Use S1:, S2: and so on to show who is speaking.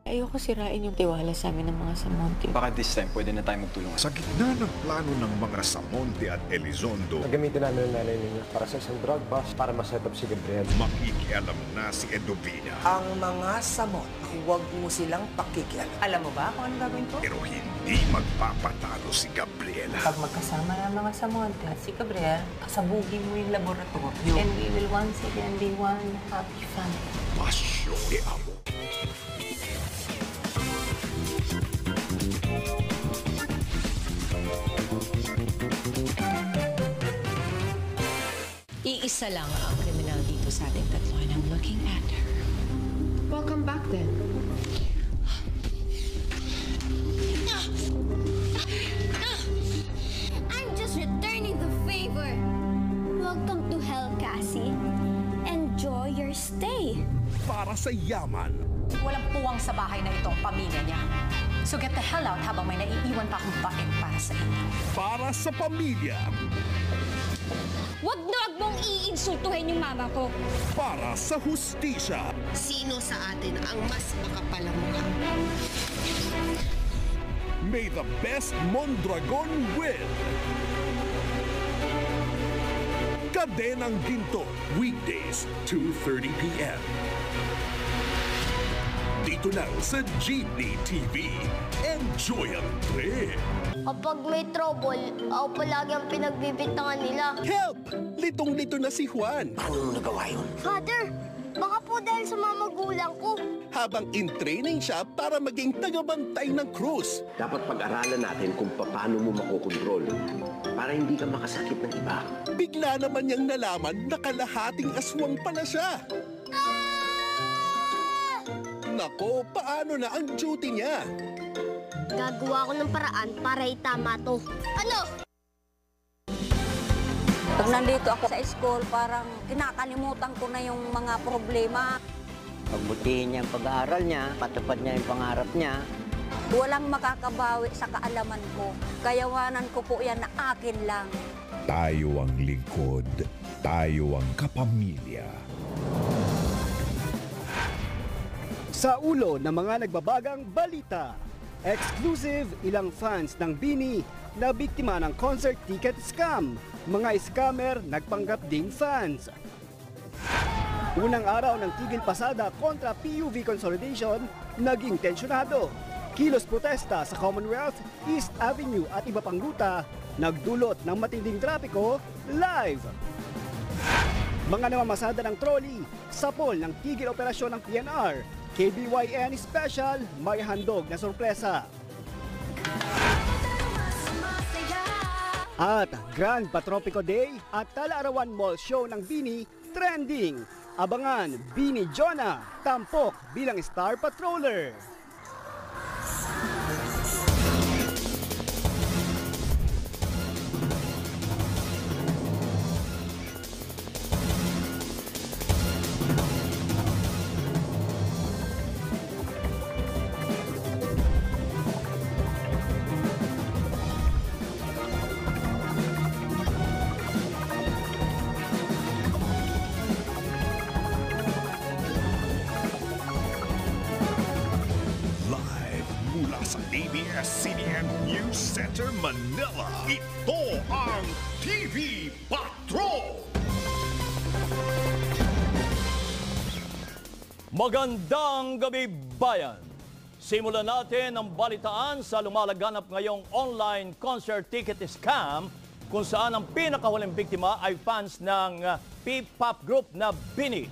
S1: Ayoko sirain yung tiwala sa amin ng mga Samonte.
S2: Baka this time, pwede na tayo magtulungan.
S3: Sa gitna ng plano ng mga Samonte at Elizondo,
S4: Gagamitin namin ang nanay ninyo para sa isang drug bust para ma-set up si Gabriel.
S3: makikialam na si Edovina.
S5: Ang mga samot, huwag mo silang pakikialam.
S6: Alam mo ba kung anong gagawin ko?
S3: Pero hindi magpapatalo si Gabriela.
S6: Pag magkasama ng mga Samonte at si Gabriel, kasabugin mo yung laboratorio. And we will once again be one happy family.
S3: Pasyo de Amo.
S7: Iisa lang ang kriminal dito sa ating tatlo and I'm looking at her.
S8: Welcome back then.
S9: I'm just returning the favor. Welcome to hell, Cassie. Enjoy your stay.
S3: Para sa yaman,
S7: Walang puwang sa bahay na ito ang pamilya niya. So get the hell out habang may naiiwan pa akong bain para sa inyo.
S3: para sa pamilya,
S9: Wag na wag mong iinsultuhin yung mama ko.
S3: para sa hustisya.
S8: Sino sa atin ang mas makapalang mukha?
S3: May the best Mondragon win! Kadenang Ginto, weekdays, 2:30 p.m. Dito lang sa Jeepney TV. Enjoy ang trip!
S9: Kapag may trouble, ako palagi ang pinagbibintangan nila.
S3: Help! Litong-lito na si Juan.
S5: Paano mo nagawa yun?
S9: Father, baka po dahil sa mga magulang ko.
S3: Habang in training siya para maging tagabantay ng krus.
S10: Dapat pag-aralan natin kung paano mo makokontrol para hindi ka makasakit ng iba.
S3: Bigla naman niyang nalaman na kalahating aswang pala siya. Nako, paano na ang duty niya?
S9: Gagawa ko ng paraan para itama to. Ano?
S11: Pag nandito ako sa school, parang kinakalimutan ko na yung mga problema.
S10: Pagbutihin niya ang pag-aaral niya, patupad niya yung pangarap niya.
S11: Walang makakabawi sa kaalaman ko. Kayawanan ko po yan na akin lang.
S3: Tayo ang lingkod, tayo ang kapamilya.
S12: Sa ulo ng mga nagbabagang balita, exclusive ilang fans ng BINI na biktima ng concert ticket scam. Mga scammer nagpanggap ding fans. Unang araw ng tigil pasada kontra PUV consolidation, naging tensyonado. Kilos protesta sa Commonwealth, East Avenue at iba pang ruta, nagdulot ng matinding trapiko live. Mga namamasada ng trolley, sapol ng tigil operasyon ng PNR, KBYN Special, may handog na sorpresa. At Grand Patropico Day at Talaarawan Mall Show ng BINI trending. Abangan BINI Jonah, tampok bilang Star Patroller.
S3: Mula sa ABS-CBN News Center, Manila, ito ang TV Patrol!
S13: Magandang gabi, bayan! Simulan natin ang balitaan sa lumalaganap ngayong online concert ticket scam kung saan ang pinakahuling biktima ay fans ng P-pop group na BINI.